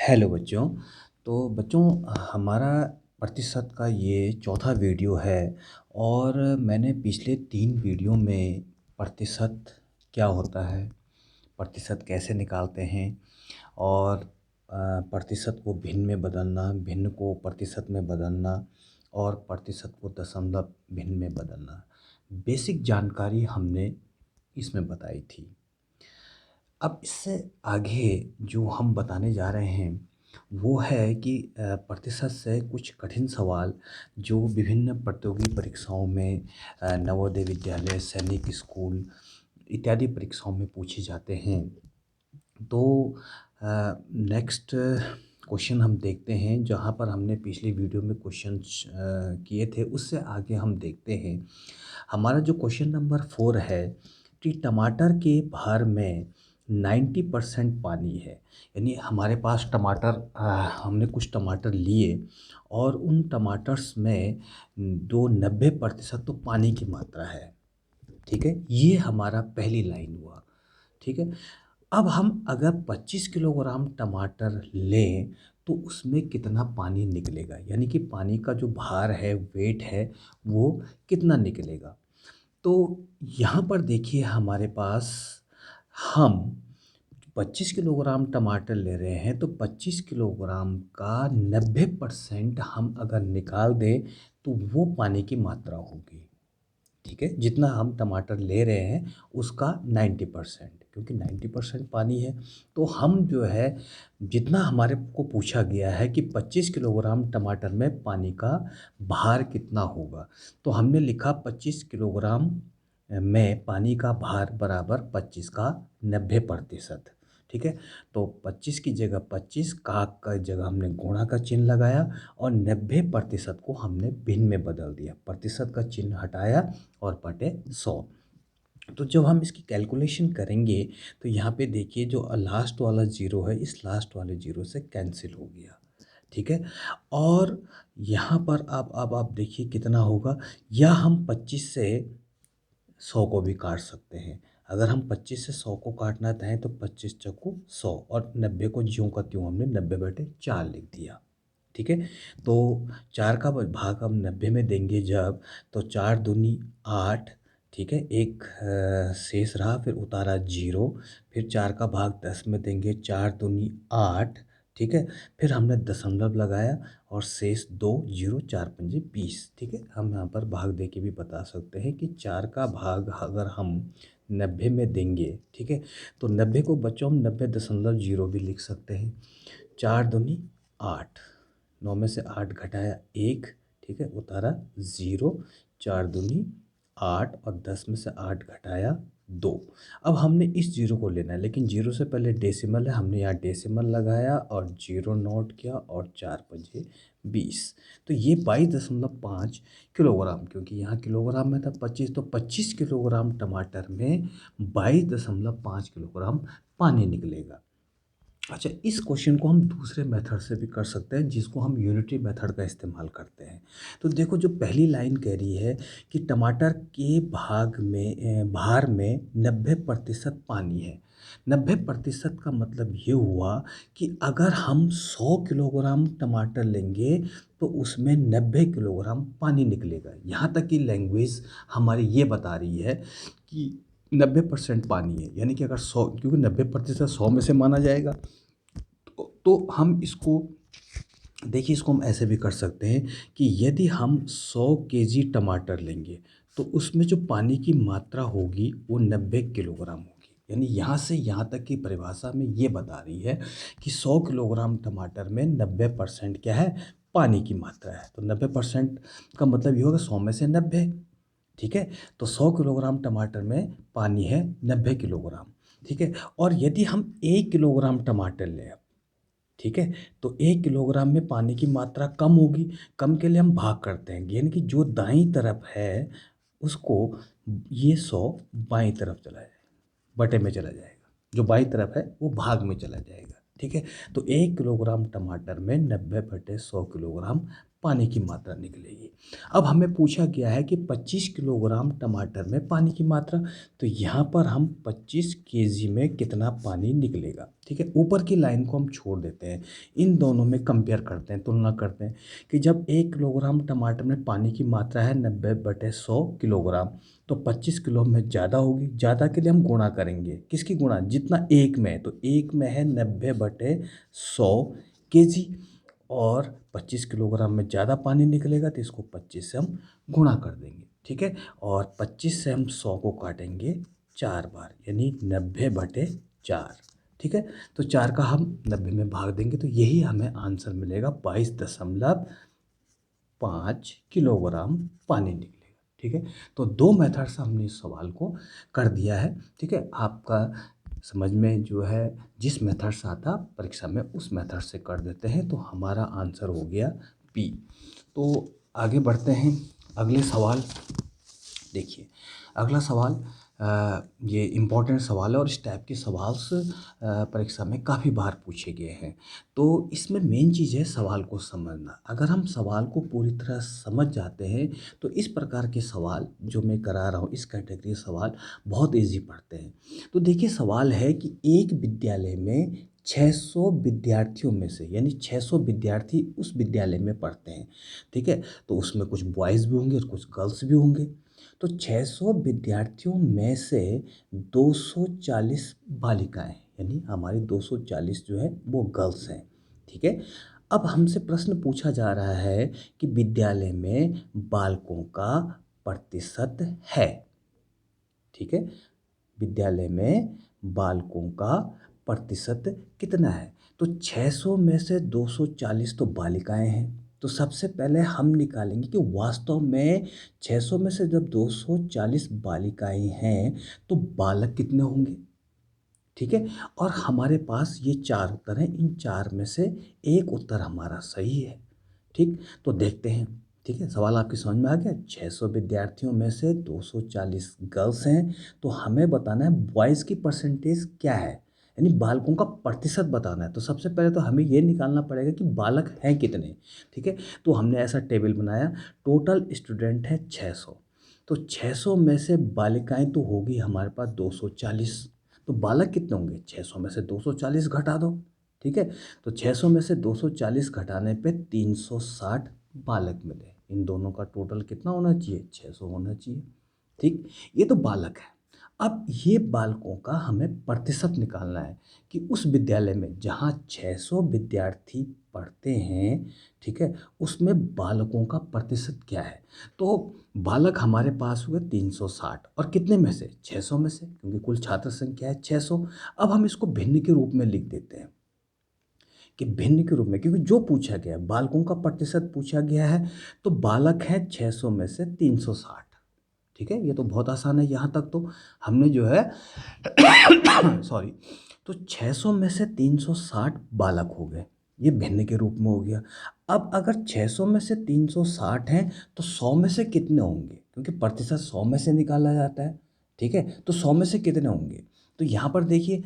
Hello बच्चों। तो बच्चों हमारा प्रतिशत का ये चौथा वीडियो है और मैंने पिछले 3 वीडियो में प्रतिशत क्या होता है, प्रतिशत कैसे निकालते हैं और प्रतिशत को भिन्न में बदलना, भिन्न को प्रतिशत में बदलना और प्रतिशत को दशमलव भिन्न में बदलना, बेसिक जानकारी हमने इसमें बताई थी। अब इससे आगे जो हम बताने जा रहे हैं वो है कि प्रतिशत से कुछ कठिन सवाल जो विभिन्न प्रतियोगी परीक्षाओं में नवोदय विद्यालय, सैनिक स्कूल इत्यादि परीक्षाओं में पूछे जाते हैं। तो नेक्स्ट क्वेश्चन हम देखते हैं, जहाँ पर हमने पिछली वीडियो में क्वेश्चन किए थे उससे आगे हम देखते हैं। हमारा जो क्वेश्चन नंबर 4 है कि टमाटर के भार में 90% पानी है। यानी हमारे पास टमाटर हमने कुछ टमाटर लिए और उन टमाटर्स में 90% तो पानी की मात्रा है। ठीक है, ये हमारा पहली लाइन हुआ। ठीक है, अब हम अगर 25 किलोग्राम टमाटर लें तो उसमें कितना पानी निकलेगा, यानी कि पानी का जो भार है, वेट है, वो कितना निकलेगा। तो यहाँ पर देखिए हमारे पास हम 25 किलोग्राम टमाटर ले रहे हैं तो 25 किलोग्राम का 90% हम अगर निकाल दें तो वो पानी की मात्रा होगी। ठीक है, जितना हम टमाटर ले रहे हैं उसका 90%, क्योंकि 90% पानी है। तो हम जो है, जितना हमारे को पूछा गया है कि 25 किलोग्राम टमाटर में पानी का भार कितना होगा, तो हमने लिखा 25 किलोग्राम में पानी का भार बराबर 25 का 90%। ठीक है, तो 25 की जगह 25, का जगह हमने गुणा का चिन्ह लगाया और 90% को हमने भिन्न में बदल दिया, प्रतिशत का चिन्ह हटाया और बटे 100। तो जब हम इसकी कैलकुलेशन करेंगे तो यहाँ पे देखिए जो लास्ट वाला ज़ीरो है, इस लास्ट वाले ज़ीरो से कैंसिल हो गया। ठीक है, और यहाँ पर अब आप देखिए कितना होगा, या हम 25 से 100 को भी काट सकते हैं। अगर हम 25 से 100 को काटना चाहें तो 25 चौको 100 और 90 को ज्यों का त्यों हमने 90/4 लिख दिया। ठीक है, तो 4 का भाग हम 90 में देंगे जब, तो 4 दूनी 8। ठीक है, एक शेष रहा, फिर उतारा 0, फिर 4 का भाग 10 में देंगे, 4 दूनी 8। ठीक है, फिर हमने दशमलव लगाया और शेष 2, 0, 4 पंजे 20। ठीक है, हम यहाँ पर भाग दे के भी बता सकते हैं कि 4 का भाग अगर हम 90 में देंगे, ठीक है, तो 90 को बच्चों हम 90.0 भी लिख सकते हैं। 4 दूनी 8, 9 में से 8 घटाया 1, ठीक है, उतारा 0, 4 दूनी 8 और 10 में से 8 घटाया 2। अब हमने इस जीरो को लेना है, लेकिन जीरो से पहले डेसिमल है, हमने यहाँ डेसिमल लगाया और जीरो नोट किया और 4 पंजे 20। तो ये 22.5 किलोग्राम, क्योंकि यहाँ किलोग्राम में था 25, तो 25 किलोग्राम टमाटर में 22.5 किलोग्राम पानी निकलेगा। अच्छा, इस क्वेश्चन को हम दूसरे मेथड से भी कर सकते हैं, जिसको हम यूनिटरी मेथड का इस्तेमाल करते हैं। तो देखो, जो पहली लाइन कह रही है कि टमाटर के भार में 90% पानी है। 90% का मतलब ये हुआ कि अगर हम 100 किलोग्राम टमाटर लेंगे तो उसमें 90 किलोग्राम पानी निकलेगा। यहाँ तक की लैंग्वेज हमारी ये बता रही है कि 90% पानी है, यानी कि अगर 100, क्योंकि 90% 100 में से माना जाएगा, तो हम इसको देखिए, इसको हम ऐसे भी कर सकते हैं कि यदि हम 100 केजी टमाटर लेंगे तो उसमें जो पानी की मात्रा होगी वो 90 किलोग्राम होगी। यानी यहाँ से यहाँ तक की परिभाषा में ये बता रही है कि 100 किलोग्राम टमाटर में 90% क्या है, पानी की मात्रा है। तो 90% का मतलब ये होगा 100 में से 90। ठीक है, तो 100 किलोग्राम टमाटर में पानी है 90 किलोग्राम। ठीक है, और यदि हम 1 किलोग्राम टमाटर लें, ठीक है, तो 1 किलोग्राम में पानी की मात्रा कम होगी। कम के लिए हम भाग करते हैं, यानी कि जो दाईं तरफ है उसको, ये 100 बाईं तरफ चला जाएगा, बटे में चला जाएगा, जो बाईं तरफ है वो भाग में चला जाएगा। ठीक है, तो 1 किलोग्राम टमाटर में 90/100 किलोग्राम पानी की मात्रा निकलेगी। अब हमें पूछा गया है कि 25 किलोग्राम टमाटर में पानी की मात्रा, तो यहाँ पर हम 25 केजी में कितना पानी निकलेगा, ठीक है। ऊपर की लाइन को हम छोड़ देते हैं, इन दोनों में कंपेयर करते हैं, तुलना करते हैं कि जब 1 किलोग्राम टमाटर में पानी की मात्रा है 90/100 किलोग्राम, तो 25 किलो में ज़्यादा होगी। ज़्यादा के लिए हम गुणा करेंगे, किसकी गुणा, जितना एक में है, तो एक में है 90/100 केजी, और 25 किलोग्राम में ज़्यादा पानी निकलेगा तो इसको 25 से हम गुणा कर देंगे, ठीक है। और 25 से हम 100 को काटेंगे 4 बार, यानी 90/4, ठीक है। तो 4 का हम 90 में भाग देंगे तो यही हमें आंसर मिलेगा, 22.5 किलोग्राम पानी निकलेगा, ठीक है। तो दो मेथड से हमने इस सवाल को कर दिया है, ठीक है। आपका समझ में जो है जिस मेथड से आता परीक्षा में उस मेथड से कर देते हैं, तो हमारा आंसर हो गया बी। तो आगे बढ़ते हैं, अगले सवाल देखिए। अगला सवाल ये इम्पोर्टेंट सवाल है और इस टाइप के सवाल से परीक्षा में काफ़ी बार पूछे गए हैं। तो इसमें मेन चीज़ है सवाल को समझना। अगर हम सवाल को पूरी तरह समझ जाते हैं तो इस प्रकार के सवाल जो मैं करा रहा हूँ, इस कैटेगरी के सवाल बहुत ईजी पड़ते हैं। तो देखिए सवाल है कि एक विद्यालय में 600 विद्यार्थियों में से, यानी 600 विद्यार्थी उस विद्यालय में पढ़ते हैं, ठीक है। तो उसमें कुछ बॉयज़ भी होंगे और कुछ गर्ल्स भी होंगे। तो 600 विद्यार्थियों में से 240 बालिकाएं, यानी हमारी 240 जो है वो गर्ल्स हैं, ठीक है। अब हमसे प्रश्न पूछा जा रहा है कि विद्यालय में बालकों का प्रतिशत है, ठीक है। विद्यालय में बालकों का प्रतिशत कितना है, तो 600 में से 240 तो बालिकाएं हैं। तो सबसे पहले हम निकालेंगे कि वास्तव में 600 में से जब 240 बालिकाएं हैं तो बालक कितने होंगे, ठीक है। और हमारे पास ये चार उत्तर हैं, इन चार में से एक उत्तर हमारा सही है, ठीक। तो देखते हैं, ठीक है। सवाल आपकी समझ में आ गया। 600 विद्यार्थियों में से 240 गर्ल्स हैं, तो हमें बताना है बॉयज़ की परसेंटेज क्या है, यानी बालकों का प्रतिशत बताना है। तो सबसे पहले तो हमें ये निकालना पड़ेगा कि बालक हैं कितने, ठीक है। तो हमने ऐसा टेबल बनाया, टोटल स्टूडेंट है 600, तो 600 में से बालिकाएं तो होगी हमारे पास 240, तो बालक कितने होंगे, 600 में से 240 घटा दो, ठीक है। तो 600 में से 240 घटाने पे 360 बालक मिले। इन दोनों का टोटल कितना होना चाहिए, 600 होना चाहिए, ठीक। ये तो बालक है। अब ये बालकों का हमें प्रतिशत निकालना है कि उस विद्यालय में जहाँ 600 विद्यार्थी पढ़ते हैं, ठीक है, उसमें बालकों का प्रतिशत क्या है। तो बालक हमारे पास हुए 360, और कितने में से, 600 में से, क्योंकि कुल छात्र संख्या है 600। अब हम इसको भिन्न के रूप में लिख देते हैं कि भिन्न के रूप में, क्योंकि जो पूछा गया है बालकों का प्रतिशत पूछा गया है, तो बालक है 600 में से 360, ठीक है। ये तो बहुत आसान है, यहाँ तक तो हमने जो है सॉरी, तो 600 में से 360 बालक हो गए, ये भिन्न के रूप में हो गया। अब अगर 600 में से 360 हैं तो 100 में से कितने होंगे, क्योंकि प्रतिशत 100 में से निकाला जाता है, ठीक है। तो 100 में से कितने होंगे, तो यहाँ पर देखिए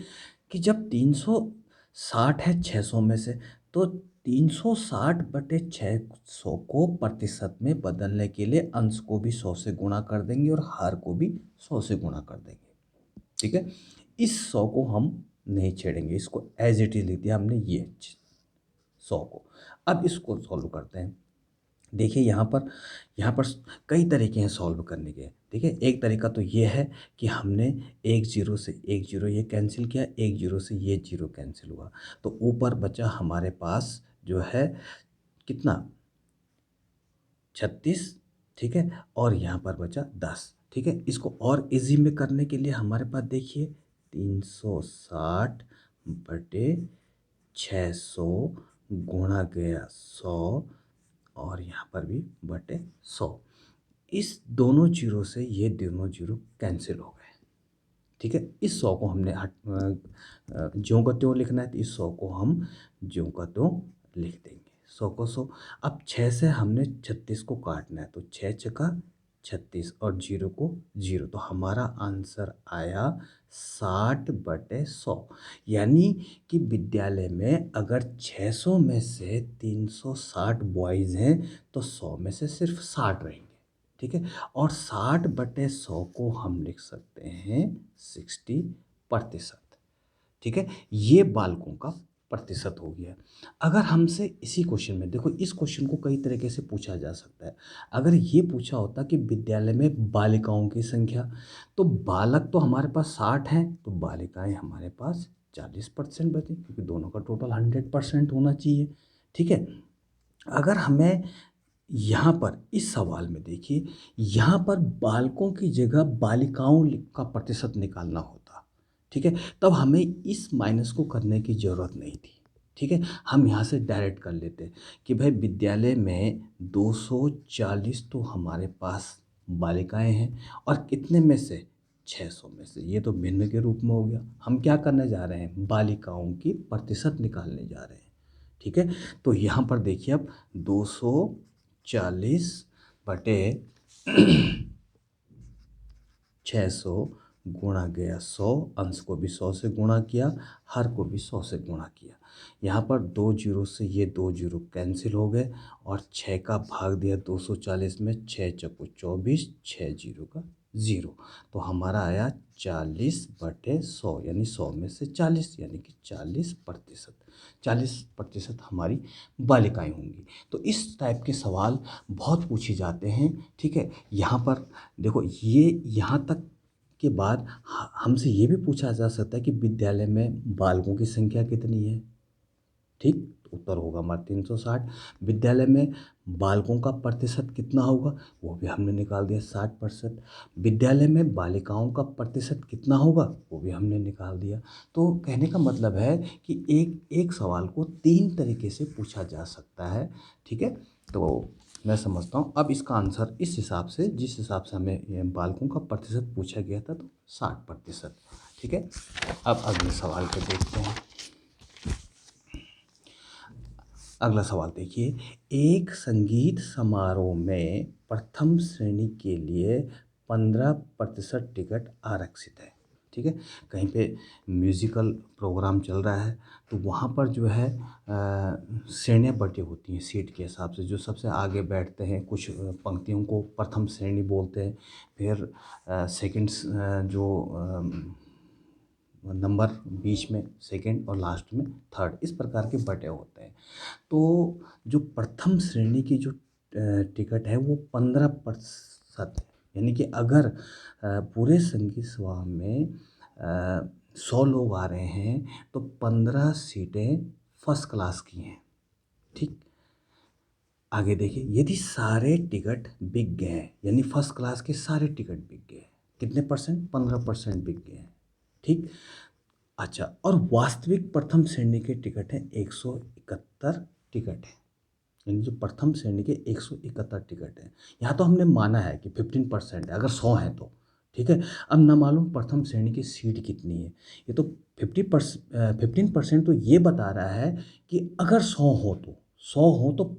कि जब 360 है 600 में से, तो 360/600 को प्रतिशत में बदलने के लिए अंश को भी 100 से गुणा कर देंगे और हार को भी 100 से गुणा कर देंगे, ठीक है। इस 100 को हम नहीं छेड़ेंगे, इसको एज इट इज लिख दिया हमने ये 100 को। अब इसको सॉल्व करते हैं। देखिए यहाँ पर कई तरीके हैं सॉल्व करने के, ठीक है। एक तरीका तो ये है कि हमने एक जीरो से एक जीरो ये कैंसिल किया, एक जीरो से ये जीरो कैंसिल हुआ, तो ऊपर बचा हमारे पास जो है कितना, 36, ठीक है। और यहाँ पर बचा 10, ठीक है। इसको और इजी में करने के लिए हमारे पास देखिए 360/600 गुणा गया 100, और यहाँ पर भी बटे 100। इस दोनों जीरो से ये दोनों जीरो कैंसिल हो गए, ठीक है। इस 100 को हमने ज्यों का त्यों लिखना है, तो इस 100 को हम ज्यों का त्यों लिख देंगे, 100 को 100। अब 6 से हमने 36 को काटना है, तो 6 छक्का 36 और 0 को 0, तो हमारा आंसर आया 60/100। यानी कि विद्यालय में अगर 600 में से 360 बॉयज़ हैं तो 100 में से सिर्फ 60 रहेंगे। ठीक है, और 60/100 को हम लिख सकते हैं 60%। ठीक है, ये बालकों का प्रतिशत हो गया। अगर हमसे इसी क्वेश्चन में देखो, इस क्वेश्चन को कई तरीके से पूछा जा सकता है। अगर ये पूछा होता कि विद्यालय में बालिकाओं की संख्या, तो बालक तो हमारे पास 60 हैं, तो बालिकाएं हमारे पास 40% बची, क्योंकि दोनों का टोटल 100% होना चाहिए। ठीक है, अगर हमें यहाँ पर इस सवाल में देखिए, यहाँ पर बालकों की जगह बालिकाओं का प्रतिशत निकालना होता, ठीक है, तब हमें इस माइनस को करने की ज़रूरत नहीं थी। ठीक है, हम यहाँ से डायरेक्ट कर लेते कि भाई विद्यालय में 240 तो हमारे पास बालिकाएं हैं, और कितने में से 600 में से, ये तो भिन्न के रूप में हो गया। हम क्या करने जा रहे हैं, बालिकाओं की प्रतिशत निकालने जा रहे हैं। ठीक है, तो यहाँ पर देखिए अब 240 बटे 600 गुणा गया 100, अंश को भी 100 से गुणा किया, हर को भी 100 से गुणा किया। यहाँ पर 2 जीरो से ये 2 जीरो कैंसिल हो गए, और 6 का भाग दिया 240 में, 6 चौको 24, 6 जीरो का 0, तो हमारा आया 40/100, यानी 100 में से 40, यानी कि 40%। 40% हमारी बालिकाएं होंगी। तो इस टाइप के सवाल बहुत पूछे जाते हैं। ठीक है, यहाँ पर देखो, ये यहाँ तक के बाद हमसे ये भी पूछा जा सकता है कि विद्यालय में बालकों की संख्या कितनी है। ठीक, तो उत्तर होगा हमारा 360। विद्यालय में बालकों का प्रतिशत कितना होगा, वो भी हमने निकाल दिया 60%। विद्यालय में बालिकाओं का प्रतिशत कितना होगा, वो भी हमने निकाल दिया। तो कहने का मतलब है कि एक एक सवाल को 3 तरीके से पूछा जा सकता है। ठीक है, तो मैं समझता हूँ अब इसका आंसर इस हिसाब से, जिस हिसाब से हमें ये बालकों का प्रतिशत पूछा गया था, तो 60%। ठीक है, अब अगले सवाल को देखते हैं। अगला सवाल देखिए, एक संगीत समारोह में प्रथम श्रेणी के लिए 15% टिकट आरक्षित है। ठीक है, कहीं पे म्यूज़िकल प्रोग्राम चल रहा है, तो वहाँ पर जो है श्रेणियाँ बटी होती हैं सीट के हिसाब से। जो सबसे आगे बैठते हैं, कुछ पंक्तियों को प्रथम श्रेणी बोलते हैं, फिर सेकंड्स जो नंबर बीच में सेकंड और लास्ट में थर्ड, इस प्रकार के बटे होते हैं। तो जो प्रथम श्रेणी की जो टिकट है वो 15% है। यानी कि अगर पूरे संगीत सभा में 100 लोग आ रहे हैं, तो 15 सीटें फर्स्ट क्लास की हैं। ठीक, आगे देखिए, यदि सारे टिकट बिक गए हैं, यानी फर्स्ट क्लास के सारे टिकट बिक गए हैं, कितने परसेंट, 15% बिक गए हैं। ठीक, अच्छा, और वास्तविक प्रथम श्रेणी के टिकट हैं 171 टिकट हैं। यानी जो प्रथम श्रेणी के 171 टिकट हैं। यहाँ तो हमने माना है कि 15% है, अगर 100 हैं तो। ठीक है, अब ना मालूम प्रथम श्रेणी की सीट कितनी है। ये तो 15% तो ये बता रहा है कि अगर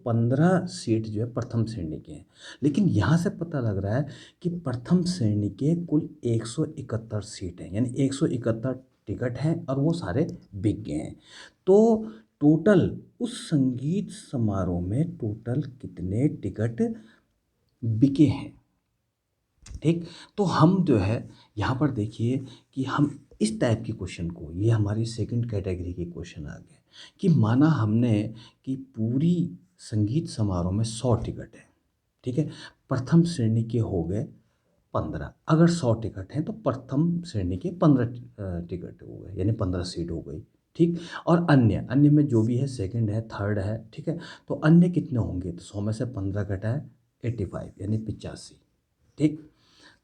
15 सीट जो है प्रथम श्रेणी के हैं। लेकिन यहाँ से पता लग रहा है कि प्रथम श्रेणी के कुल 171 सीट हैं, यानी 171 टिकट हैं, और वो सारे बिक गए हैं। तो टोटल उस संगीत समारोह में टोटल कितने टिकट बिके हैं। ठीक, तो हम जो है यहाँ पर देखिए कि हम इस टाइप के क्वेश्चन को, ये हमारी सेकंड कैटेगरी के क्वेश्चन आ गए कि माना हमने कि पूरी संगीत समारोह में 100 टिकट है। ठीक है, प्रथम श्रेणी के हो गए 15, अगर 100 टिकट हैं तो प्रथम श्रेणी के 15 टिकट हो गए, यानी 15 सीट हो गई। ठीक, और अन्य अन्य में जो भी है, सेकंड है, थर्ड है। ठीक है, तो अन्य कितने होंगे, तो 100 में से 15 घटा है 85, यानी 85। ठीक,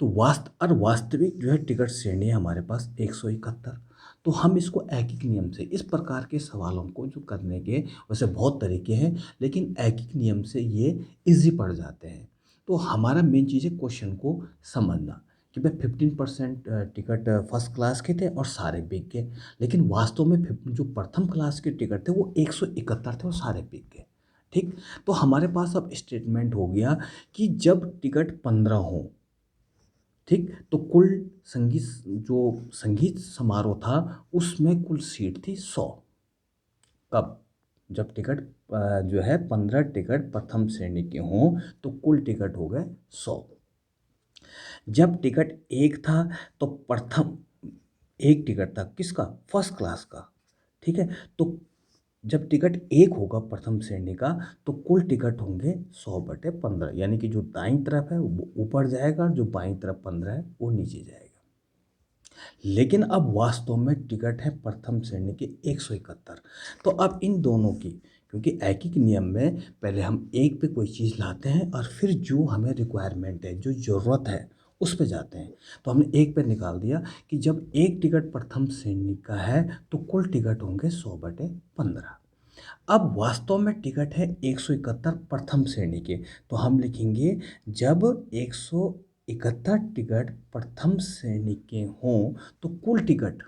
तो वास्तविक जो है टिकट श्रेणी है हमारे पास 171। तो हम इसको ऐकिक नियम से, इस प्रकार के सवालों को जो करने के वैसे बहुत तरीके हैं, लेकिन ऐकिक नियम से ये इजी पड़ जाते हैं। तो हमारा मेन चीज़ है क्वेश्चन को समझना कि भाई 15% टिकट फर्स्ट क्लास के थे और सारे बिक गए। लेकिन वास्तव में जो प्रथम क्लास के टिकट थे वो 171 थे और सारे बिक गए। ठीक। तो हमारे पास अब स्टेटमेंट हो गया कि जब टिकट 15 हो, ठीक, तो कुल संगीत जो संगीत समारोह था उसमें कुल सीट थी 100। कब? जब टिकट जो है 15 टिकट प्रथम श्रेणी के हों तो कुल टिकट हो गए 100। जब टिकट एक था तो प्रथम एक टिकट था किसका? फर्स्ट क्लास का। ठीक है, तो जब टिकट एक होगा प्रथम श्रेणी का तो कुल टिकट होंगे 100/15, यानी कि जो दाईं तरफ है वो ऊपर जाएगा और जो बाईं तरफ 15 है वो नीचे जाएगा। लेकिन अब वास्तव में टिकट है प्रथम श्रेणी के 171। तो अब इन दोनों की, क्योंकि ऐकिक नियम में पहले हम एक पे कोई चीज़ लाते हैं और फिर जो हमें रिक्वायरमेंट है, जो ज़रूरत है, उस पे जाते हैं। तो हमने एक पे निकाल दिया कि जब एक टिकट प्रथम श्रेणी का है तो कुल टिकट होंगे 100/15। अब वास्तव में टिकट है 171 प्रथम श्रेणी के, तो हम लिखेंगे जब 171 टिकट प्रथम श्रेणी के हों तो कुल टिकट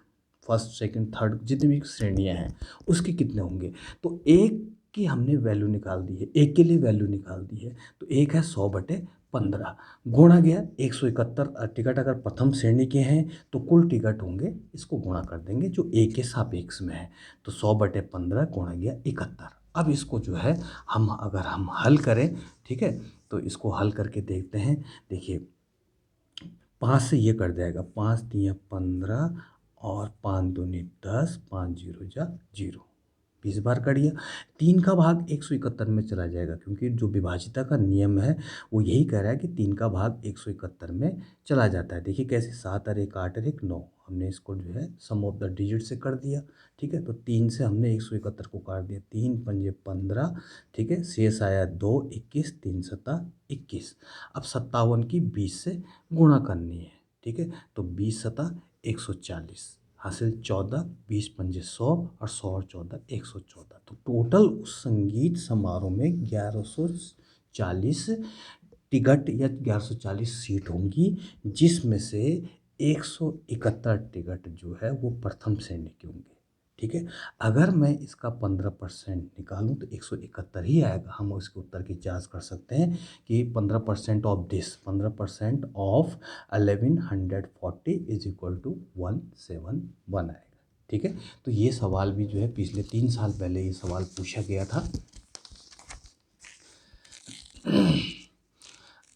फर्स्ट सेकंड थर्ड जितनी भी श्रेणियां हैं उसके कितने होंगे। तो एक की हमने वैल्यू निकाल दी है, एक के लिए वैल्यू निकाल दी है, तो एक है 100/15 गुणा गया 171 टिकट अगर प्रथम श्रेणी के हैं तो कुल टिकट होंगे, इसको गुणा कर देंगे जो एक के सापेक्ष में है, तो 100/15 गुणा गया 71। अब इसको जो है हम अगर हम हल करें, ठीक है, तो इसको हल करके देखते हैं। देखिए 5 से ये कट जाएगा, 5 तिया 15 और 5 दूनी 10, 5 जीरो जा जीरो, 20 बार कट गया। 3 का भाग 171 में चला जाएगा क्योंकि जो विभाजिता का नियम है वो यही कह रहा है कि 3 का भाग 171 में चला जाता है। देखिए कैसे, 7 और 1 8 और 1 9, हमने इसको जो है सम ऑफ द डिजिट से कर दिया। ठीक है, तो 3 से हमने 171 को काट दिया, 3 पंजे 15, ठीक है, शेष आया 2, 21, 3 सता 21। अब 57 की 20 से गुणा करनी है, ठीक है, तो 20 सता 140, हासिल 14, 20 पंजे 100 और 100 और 14 114। तो टोटल उस संगीत समारोह में 1140 टिकट या 1140 सीट होंगी, जिसमें से 171 टिकट जो है वो प्रथम श्रेणी के होंगे। ठीक है, अगर मैं इसका 15% निकालूं तो 171 ही आएगा। हम उसके उत्तर की जांच कर सकते हैं कि 15% of this, 15% of 1140 is equal to 171 आएगा। ठीक है, तो ये सवाल भी जो है पिछले 3 साल पहले ये सवाल पूछा गया था।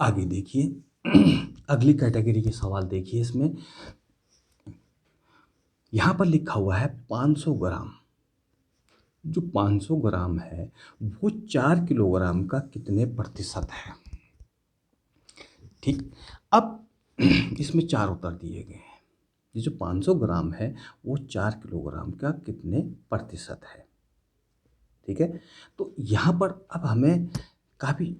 आगे देखिए अगली कैटेगरी के सवाल देखिए, इसमें यहाँ पर लिखा हुआ है 500 ग्राम। जो 500 ग्राम है वो 4 किलोग्राम का कितने प्रतिशत है। ठीक, अब इसमें 4 उत्तर दिए गए हैं। ये जो 500 ग्राम है वो 4 किलोग्राम का कितने प्रतिशत है। ठीक है, तो यहाँ पर अब हमें काफ़ी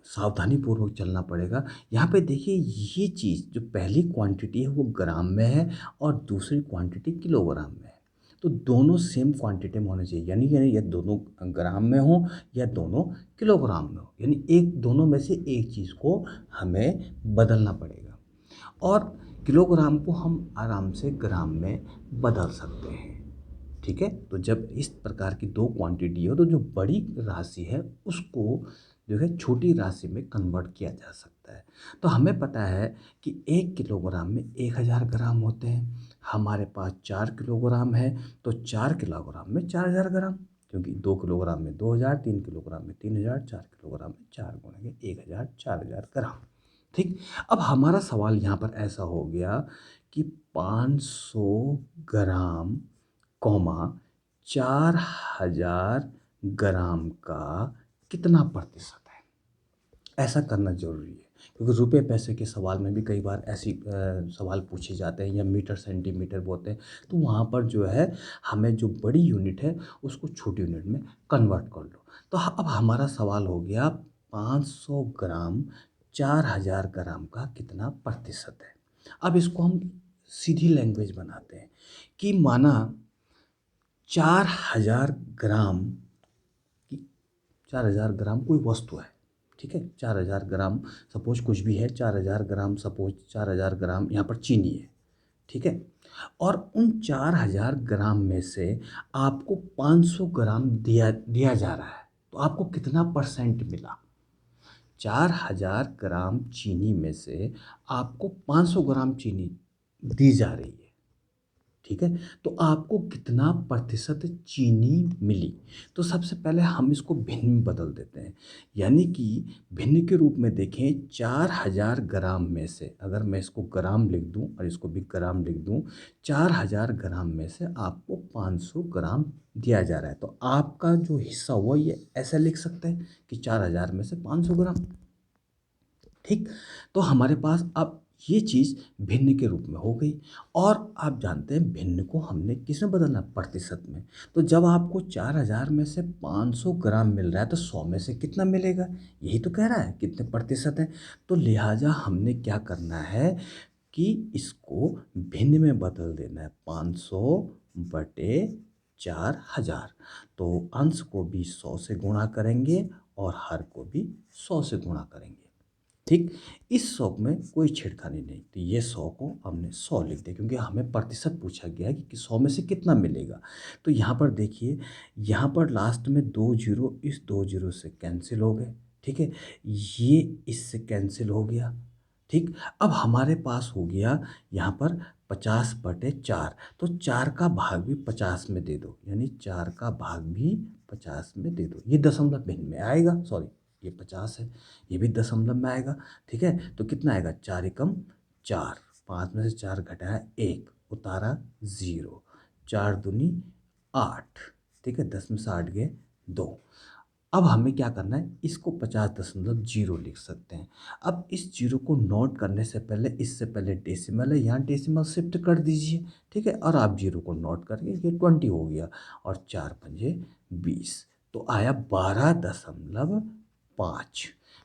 सावधानी पूर्वक चलना पड़ेगा। यहाँ पे देखिए ये चीज़ जो पहली क्वांटिटी है वो ग्राम में है और दूसरी क्वांटिटी किलोग्राम में है, तो दोनों सेम क्वांटिटी में होने चाहिए, यानी ये दोनों ग्राम में हो या दोनों किलोग्राम में हो, यानी एक दोनों में से एक चीज़ को हमें बदलना पड़ेगा और किलोग्राम को हम आराम से ग्राम में बदल सकते हैं। ठीक है, तो जब इस प्रकार की दो क्वांटिटी हो तो जो बड़ी राशि है उसको जो है छोटी राशि में कन्वर्ट किया जा सकता है। तो हमें पता है कि 1 किलोग्राम में 1000 ग्राम होते हैं, हमारे पास 4 किलोग्राम है तो 4 किलोग्राम में 4000 ग्राम, क्योंकि 2 किलोग्राम में 2000, 3 किलोग्राम में 3000, 4 किलोग्राम में 4 गुणे 1000, 4000 ग्राम। ठीक, अब हमारा सवाल यहाँ पर ऐसा हो गया कि 500 ग्राम कॉमा 4000 ग्राम का कितना प्रतिशत है। ऐसा करना ज़रूरी है क्योंकि रुपए पैसे के सवाल में भी कई बार ऐसी सवाल पूछे जाते हैं या मीटर सेंटीमीटर बोलते हैं, तो वहाँ पर जो है हमें जो बड़ी यूनिट है उसको छोटी यूनिट में कन्वर्ट कर लो। तो अब हमारा सवाल हो गया 500 ग्राम 4000 ग्राम का कितना प्रतिशत है। अब इसको हम सीधी लैंग्वेज बनाते हैं कि माना 4000 ग्राम की, 4000 ग्राम कोई वस्तु है, ठीक है, 4000 ग्राम सपोज कुछ भी है, 4000 ग्राम सपोज 4000 ग्राम यहाँ पर चीनी है। ठीक है, और उन 4000 ग्राम में से आपको 500 ग्राम दिया जा रहा है। तो आपको कितना परसेंट मिला? 4000 ग्राम चीनी में से आपको 500 ग्राम चीनी दी जा रही है, ठीक है? तो आपको कितना प्रतिशत चीनी मिली? तो सबसे पहले हम इसको भिन्न में बदल देते हैं, यानी कि भिन्न के रूप में देखें 4000 ग्राम में से, अगर मैं इसको ग्राम लिख दूं और इसको भी ग्राम लिख दूं, 4000 ग्राम में से आपको 500 ग्राम दिया जा रहा है। तो आपका जो हिस्सा हुआ ये ऐसे लिख सकते हैं कि 4000 में से 500 ग्राम, ठीक। तो हमारे पास अब ये चीज़ भिन्न के रूप में हो गई। और आप जानते हैं भिन्न को हमने किस में बदलना है? प्रतिशत में। तो जब आपको 4000 में से 500 ग्राम मिल रहा है तो 100 में से कितना मिलेगा? यही तो कह रहा है कितने प्रतिशत है। तो लिहाजा हमने क्या करना है कि इसको भिन्न में बदल देना है, 500 बटे 4000। तो अंश को भी 100 से गुणा करेंगे और हर को भी 100 से गुणा करेंगे, ठीक। इस 100 में कोई छेड़खानी नहीं, तो ये 100 को हमने 100 लिख दिया क्योंकि हमें प्रतिशत पूछा गया है कि 100 में से कितना मिलेगा। तो यहाँ पर देखिए, यहाँ पर लास्ट में 2 जीरो इस 2 जीरो से कैंसिल हो गए, ठीक है। ये इससे कैंसिल हो गया, ठीक। अब हमारे पास हो गया यहाँ पर 50 बटे 4। तो 4 का भाग भी 50 में दे दो, यानी 4 का भाग भी 50 में दे दो। ये दशमलव भिन्न में आएगा, सॉरी ये 50 है, ये भी दशमलव में आएगा, ठीक है। तो कितना आएगा? 4 एकम 4, 5 में से 4 घटाया 1, उतारा 0, 4 दूनी 8, ठीक है। 10 में से 8 गए 2। अब हमें क्या करना है? इसको 50.0 लिख सकते हैं। अब इस जीरो को नोट करने से पहले, इससे पहले डेसिमल है, यहाँ डेसिमल शिफ्ट कर दीजिए, ठीक है। और आप जीरो को नोट करके ये 20 हो गया और 4 पंजे 20, तो आया 12.5।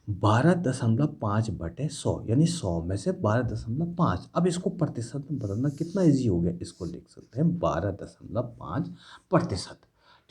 12.5 बटे 100, यानी 100 में से 12.5। अब इसको प्रतिशत में बदलना कितना ईजी हो गया, इसको लिख सकते हैं 12.5 प्रतिशत,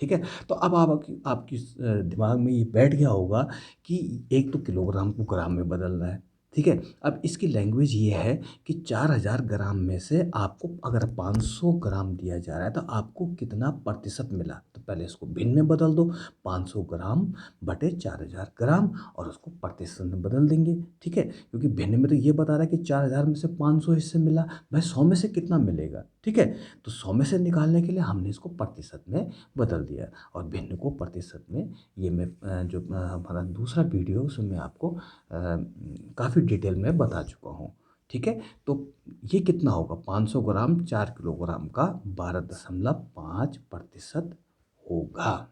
ठीक है। तो अब आपकी आपकी दिमाग में ये बैठ गया होगा कि एक तो किलोग्राम को ग्राम में बदलना है, ठीक है। अब इसकी लैंग्वेज ये है कि 4000 ग्राम में से आपको अगर 500 ग्राम दिया जा रहा है तो आपको कितना प्रतिशत मिला? तो पहले इसको भिन्न में बदल दो, 500 ग्राम बटे 4000 ग्राम, और उसको प्रतिशत में बदल देंगे, ठीक है। क्योंकि भिन्न में तो ये बता रहा है कि 4000 में से 500 हिस्से मिला, भाई 100 में से कितना मिलेगा, ठीक है। तो 100 में से निकालने के लिए हमने इसको प्रतिशत में बदल दिया, और भिन्न को प्रतिशत में। ये मैं जो हमारा दूसरा वीडियो है उसमें मैं आपको काफ़ी डिटेल में बता चुका हूँ, ठीक है। तो ये कितना होगा? 500 ग्राम 4 किलोग्राम का 12.5 प्रतिशत होगा,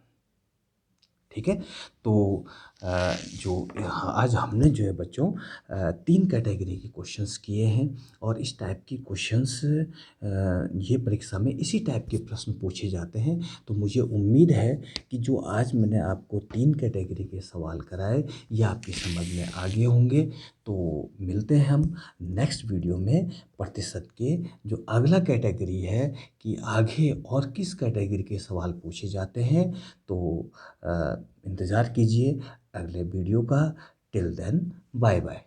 ठीक है। तो जो यहाँ आज हमने जो है बच्चों 3 कैटेगरी के क्वेश्चंस किए हैं, और इस टाइप की क्वेश्चंस ये परीक्षा में इसी टाइप के प्रश्न पूछे जाते हैं। तो मुझे उम्मीद है कि जो आज मैंने आपको 3 कैटेगरी के सवाल कराए ये आपकी समझ में आ गए होंगे। तो मिलते हैं हम नेक्स्ट वीडियो में प्रतिशत के जो अगला कैटेगरी है कि आगे और किस कैटेगरी के सवाल पूछे जाते हैं। तो इंतज़ार कीजिए अगले वीडियो का। Till then bye bye.